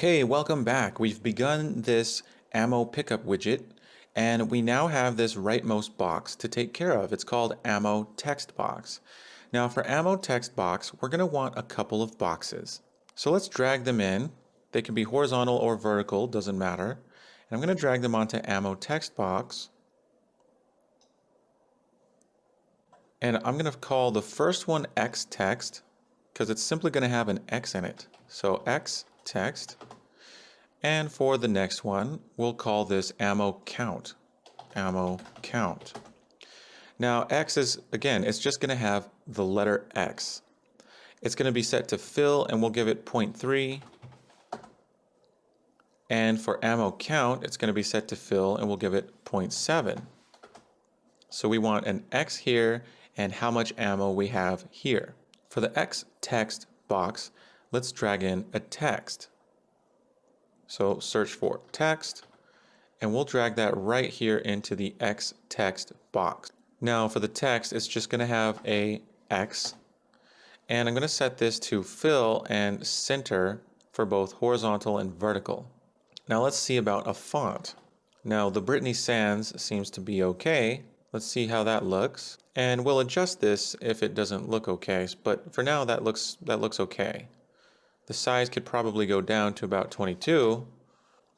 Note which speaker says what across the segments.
Speaker 1: Okay, welcome back. We've begun this ammo pickup widget, and we now have this rightmost box to take care of. It's called ammo text box. Now for ammo text box, we're going to want a couple of boxes. So let's drag them in. They can be horizontal or vertical, doesn't matter. And I'm going to drag them onto ammo text box. And I'm going to call the first one X text because it's simply going to have an X in it. So X text. And for the next one, we'll call this ammo count. Ammo count. Now X is, again, it's just going to have the letter X. It's going to be set to fill and we'll give it 0.3. And for ammo count, it's going to be set to fill and we'll give it 0.7. So we want an X here and how much ammo we have here. For the X text box, let's drag in a text. So search for text, and we'll drag that right here into the X text box. Now for the text, it's just going to have a X, and I'm going to set this to fill and center for both horizontal and vertical. Now let's see about a font. Now the Brittany Sans seems to be okay. Let's see how that looks, and we'll adjust this if it doesn't look okay, but for now that looks okay. The size could probably go down to about 22,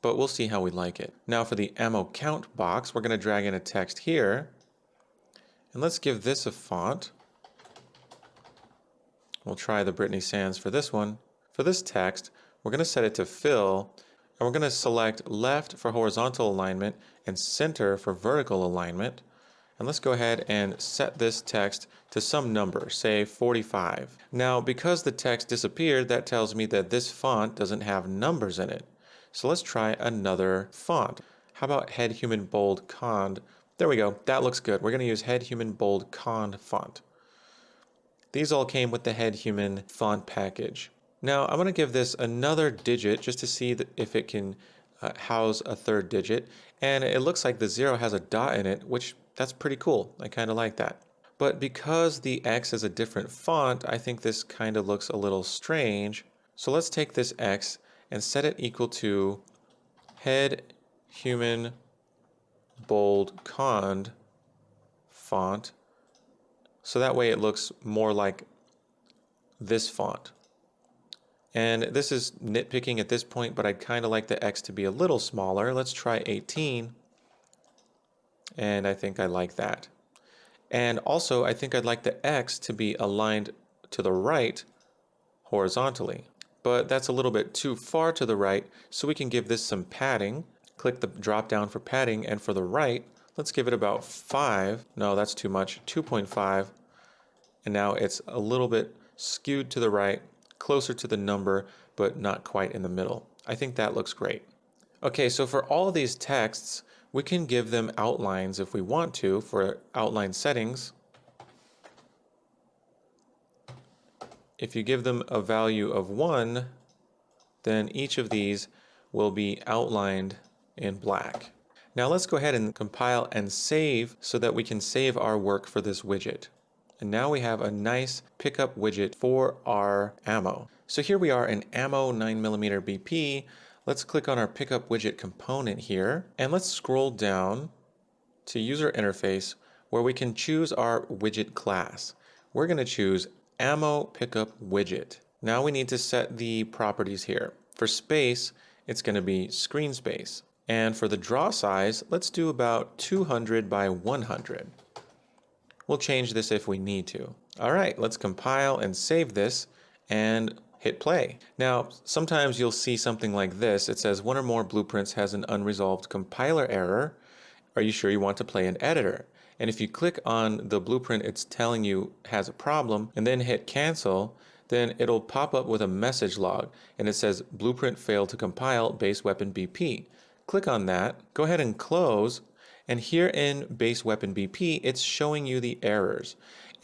Speaker 1: but we'll see how we like it. Now for the ammo count box, we're going to drag in a text here. And let's give this a font. We'll try the Brittany Sans for this one. For this text, we're going to set it to fill, and we're going to select left for horizontal alignment and center for vertical alignment. And let's go ahead and set this text to some number, say 45. Now, because the text disappeared, that tells me that this font doesn't have numbers in it. So let's try another font. How about Head Human Bold Cond? There we go. That looks good. We're going to use Head Human Bold Cond font. These all came with the Head Human font package. Now, I'm going to give this another digit just to see if it can house a third digit. And it looks like the 0 has a dot in it, which that's pretty cool. I kind of like that. But because the X is a different font, I think this kind of looks a little strange. So let's take this X and set it equal to Head Human Bold Cond font. So that way it looks more like this font. And this is nitpicking at this point, but I'd kind of like the X to be a little smaller. Let's try 18. And I think I like that. And also, I think I'd like the X to be aligned to the right horizontally. But that's a little bit too far to the right, so we can give this some padding. Click the drop down for padding, and for the right, let's give it about 5. No, that's too much, 2.5. And now it's a little bit skewed to the right, closer to the number, but not quite in the middle. I think that looks great. Okay, so for all of these texts, we can give them outlines if we want to for outline settings. If you give them a value of 1, then each of these will be outlined in black. Now let's go ahead and compile and save so that we can save our work for this widget. And now we have a nice pickup widget for our ammo. So here we are in ammo 9mm BP. Let's click on our pickup widget component here, and let's scroll down to user interface where we can choose our widget class. We're going to choose ammo pickup widget. Now we need to set the properties here. For space, it's going to be screen space. And for the draw size, let's do about 200 by 100. We'll change this if we need to. All right, let's compile and save this and hit play. Now, sometimes you'll see something like this. It says one or more blueprints has an unresolved compiler error. Are you sure you want to play an editor? And if you click on the blueprint it's telling you has a problem and then hit cancel, then it'll pop up with a message log and it says blueprint failed to compile base weapon BP. Click on that, go ahead and close, and here in base weapon BP it's showing you the errors.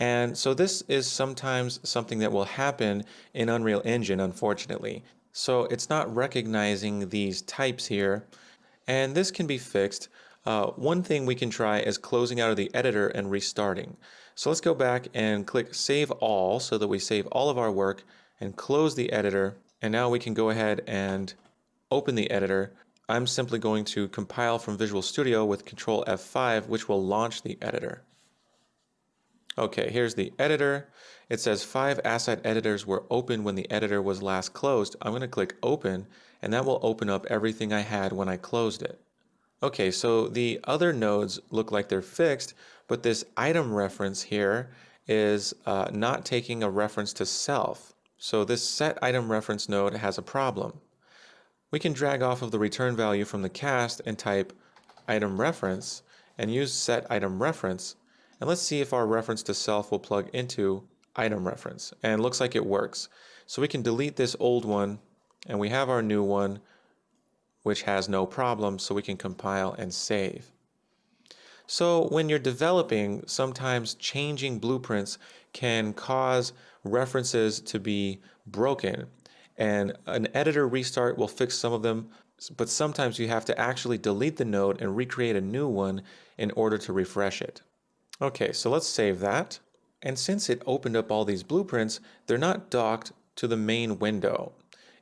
Speaker 1: And so this is sometimes something that will happen in Unreal Engine, unfortunately. So it's not recognizing these types here, and this can be fixed. One thing we can try is closing out of the editor and restarting. So let's go back and click Save All so that we save all of our work and close the editor. And now we can go ahead and open the editor, I'm simply going to compile from Visual Studio with Control F5, which will launch the editor. Okay, here's the editor. It says 5 asset editors were open when the editor was last closed. I'm going to click open, and that will open up everything I had when I closed it. Okay, so the other nodes look like they're fixed, but this item reference here is not taking a reference to self. So this set item reference node has a problem. We can drag off of the return value from the cast and type item reference and use set item reference. And let's see if our reference to self will plug into item reference. And it looks like it works. So we can delete this old one, and we have our new one, which has no problem, so we can compile and save. So when you're developing, sometimes changing blueprints can cause references to be broken. And an editor restart will fix some of them, but sometimes you have to actually delete the node and recreate a new one in order to refresh it. Okay, so let's save that. And since it opened up all these blueprints, they're not docked to the main window.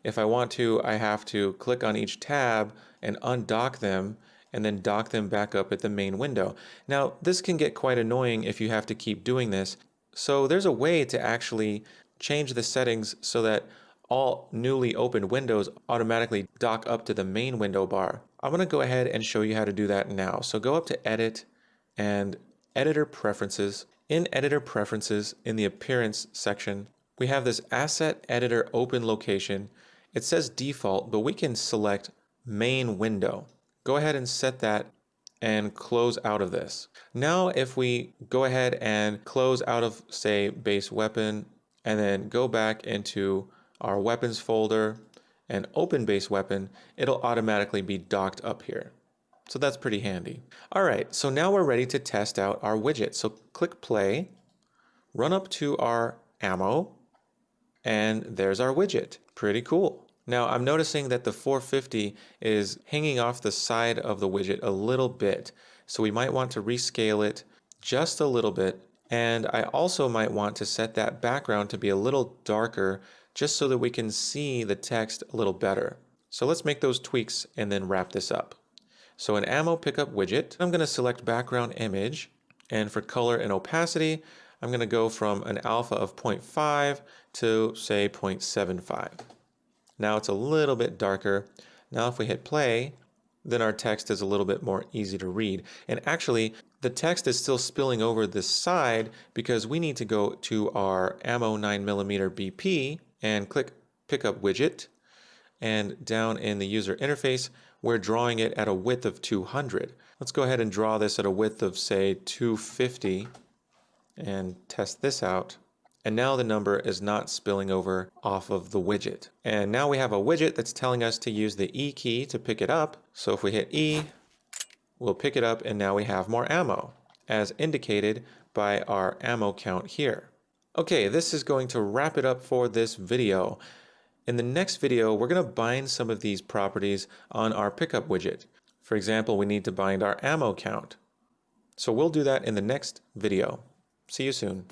Speaker 1: If I want to, I have to click on each tab and undock them and then dock them back up at the main window. Now, this can get quite annoying if you have to keep doing this. So there's a way to actually change the settings so that all newly opened windows automatically dock up to the main window bar. I'm going to go ahead and show you how to do that now. So go up to Edit and Editor Preferences. In Editor Preferences, in the Appearance section, we have this Asset Editor Open location. It says default, but we can select Main Window. Go ahead and set that and close out of this. Now if we go ahead and close out of, say, base weapon, and then go back into our weapons folder and open base weapon, it'll automatically be docked up here. So that's pretty handy. All right, so now we're ready to test out our widget. So click play, run up to our ammo, and there's our widget. Pretty cool. Now I'm noticing that the 450 is hanging off the side of the widget a little bit. So we might want to rescale it just a little bit. And I also might want to set that background to be a little darker just so that we can see the text a little better. So let's make those tweaks and then wrap this up. So an ammo pickup widget, I'm going to select background image, and for color and opacity, I'm going to go from an alpha of 0.5 to say 0.75. Now it's a little bit darker. Now if we hit play, then our text is a little bit more easy to read. And actually, the text is still spilling over this side because we need to go to our ammo 9mm BP and click pickup widget. And down in the user interface, we're drawing it at a width of 200. Let's go ahead and draw this at a width of, say, 250 and test this out. And now the number is not spilling over off of the widget. And now we have a widget that's telling us to use the E key to pick it up. So if we hit E, we'll pick it up, and now we have more ammo, as indicated by our ammo count here. Okay, this is going to wrap it up for this video. In the next video, we're going to bind some of these properties on our pickup widget. For example, we need to bind our ammo count. So we'll do that in the next video. See you soon.